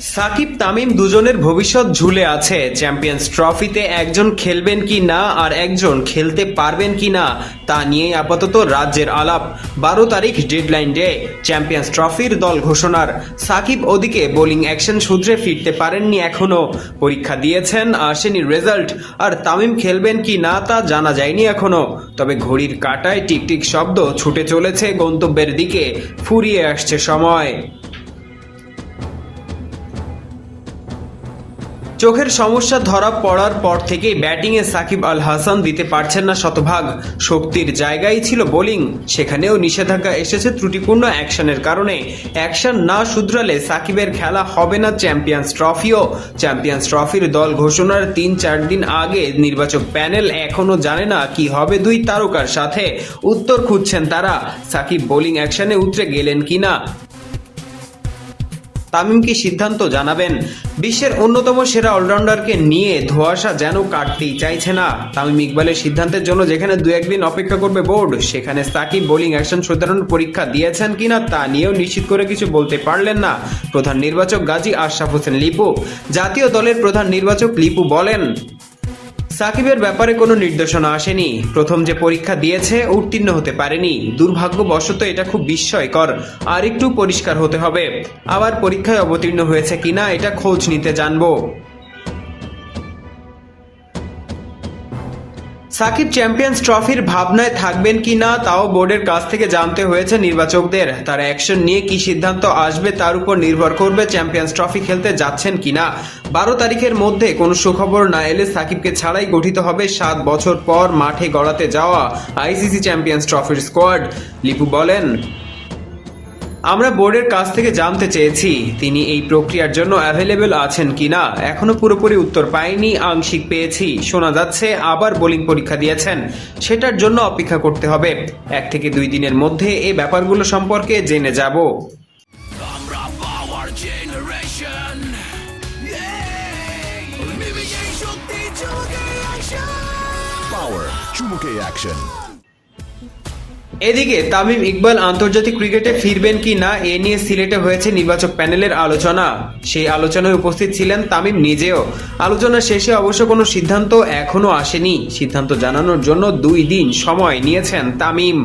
সাকিব তামিম দুজনের ভবিষ্যৎ ঝুলে আছে। চ্যাম্পিয়ন্স ট্রফিতে একজন খেলবেন কি না আর একজন খেলতে পারবেন কি না তা নিয়েই আপাতত রাজ্যের আলাপ। 12 তারিখ ডেডলাইন ডে চ্যাম্পিয়ন্স ট্রফির দল ঘোষণার। সাকিব ওদিকে বোলিং অ্যাকশন সূত্রে ফিরতে পারেননি এখনো, পরীক্ষা দিয়েছেন, আসেনি রেজাল্ট। আর তামিম খেলবেন কি না তা জানা যায়নি এখনো। তবে ঘড়ির কাঁটায় টিকটিক শব্দ ছুটে চলেছে গন্তব্যের দিকে, ফুরিয়ে আসছে সময়। চোখের সমস্যা ধরা পড়ার পর থেকেই ব্যাটিংয়ে সাকিব আল হাসান দিতে পারছেন না শতভাগ। শক্তির জায়গায় ছিল বোলিং, সেখানেও নিষেধাজ্ঞা এসেছে ত্রুটিপূর্ণ অ্যাকশনের কারণে। অ্যাকশন না শুধরালে সাকিবের খেলা হবে না চ্যাম্পিয়ন্স ট্রফিও। চ্যাম্পিয়ন্স ট্রফির দল ঘোষণার 3-4 দিন আগে নির্বাচক প্যানেল এখনও জানে না কি হবে দুই তারকার সাথে। উত্তর খুঁজছেন তারা, সাকিব বোলিং অ্যাকশনে উতরে গেলেন কিনা। তামিম কি সিদ্ধান্ত জানাবেন? বিশ্বের অন্যতম সেরা অলরাউন্ডারকে নিয়ে ধোঁয়াশা যেন কাটতেই চাইছে না। তামিম ইকবালের সিদ্ধান্তের জন্য যেখানে 2-1 দিন অপেক্ষা করবে বোর্ড, সেখানে সাকিব বোলিং অ্যাকশন শুধরানোর পরীক্ষা দিয়েছেন কিনা তা নিয়েও নিশ্চিত করে কিছু বলতে পারলেন না প্রধান নির্বাচক গাজী আশরাফ হোসেন লিপু। জাতীয় দলের প্রধান নির্বাচক লিপু বলেন, সাকিবের ব্যাপারে কোনো নির্দেশনা আসেনি। প্রথম যে পরীক্ষা দিয়েছে উত্তীর্ণ হতে পারেনি। দুর্ভাগ্যবশত এটা খুব বিস্ময়কর, আর একটু পরিষ্কার হতে হবে। আবার পরীক্ষায় অবতীর্ণ হয়েছে কিনা এটা খোঁজ নিতে জানবো। সাকিব চ্যাম্পিয়ন্স ট্রফির ভাবনায় থাকবেন কি না তাও বোর্ডের কাছ থেকে জানতে হয়েছে নির্বাচকদের। তার অ্যাকশন নিয়ে কি সিদ্ধান্ত আসবে তার উপর নির্ভর করবে চ্যাম্পিয়ন্স ট্রফি খেলতে যাচ্ছেন কিনা। 12 তারিখের মধ্যে কোনো সুখবর না এলে সাকিবকে ছাড়াই গঠিত হবে 7 বছর পর মাঠে গড়াতে যাওয়া আইসিসি চ্যাম্পিয়ন্স ট্রফির স্কোয়াড। লিপু বলেন, আমরা বোর্ডের কাছ থেকে জানতে চেয়েছি তিনি এই প্রক্রিয়ার জন্য অ্যাভেলেবল আছেন কিনা। এখনো পুরোপুরি উত্তর পাইনি, আংশিক পেয়েছি। শোনা যাচ্ছে আবার বোলিং পরীক্ষা দিয়েছেন, সেটার জন্য অপেক্ষা করতে হবে। 1 থেকে 2 দিনের মধ্যে এই ব্যাপারগুলো সম্পর্কে জেনে যাব। এদিকে তামিম ইকবাল আন্তর্জাতিক ক্রিকেটে ফিরবেন কি না এ নিয়ে সিলেটে হয়েছে নির্বাচক প্যানেলের আলোচনা। সেই আলোচনায় উপস্থিত ছিলেন তামিম নিজেও। আলোচনা শেষে অবশ্য কোনো সিদ্ধান্ত এখনো আসেনি। সিদ্ধান্ত জানানোর জন্য 2 দিন সময় নিয়েছেন তামিম।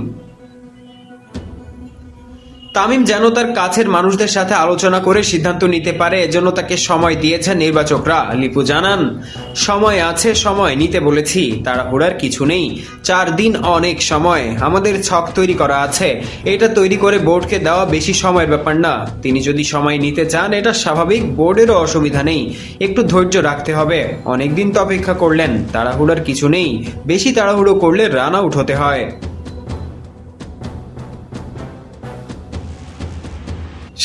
তামিম যেন তার কাছের মানুষদের সাথে আলোচনা করে সিদ্ধান্ত নিতে পারে, এজন্য তাকে সময় দিয়েছেন নির্বাচকরা। লিপু জানান, সময় আছে, সময় নিতে বলেছি, তাড়াহুড়ার কিছু নেই। 4 দিন অনেক সময়। আমাদের ছক তৈরি করা আছে, এটা তৈরি করে বোর্ডকে দেওয়া বেশি সময়ের ব্যাপার না। তিনি যদি সময় নিতে চান এটা স্বাভাবিক, বোর্ডেরও অসুবিধা নেই। একটু ধৈর্য রাখতে হবে। অনেকদিন তো অপেক্ষা করলেন, তাড়াহুড়ার কিছু নেই। বেশি তাড়াহুড়ো করলে রান আউট হতে হয়।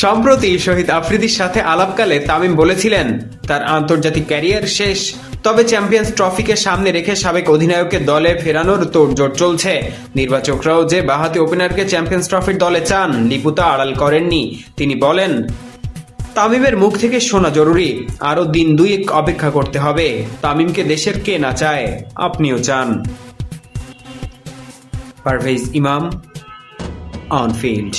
সম্প্রতি শহীদ আফ্রিদির সাথে আলাপকালে তামিম বলেছিলেন তার আন্তর্জাতিক ক্যারিয়ার শেষ। তবে চ্যাম্পিয়ন্স ট্রফিকে সামনে রেখে সাবেক অধিনায়ককে দলে ফেরানোর তোড়জোড় চলছে। নির্বাচকরাও যে বাঁহাতি ওপেনারকে চ্যাম্পিয়ন্স ট্রফির দলে চান, লিপু তা আড়াল করেননি। তিনি বলেন, তামিমের মুখ থেকে শোনা জরুরি। আরও দিন 2 অপেক্ষা করতে হবে। তামিমকে দেশের কে না চায়, আপনিও চান। পারভেজ ইমাম, অন ফিল্ড।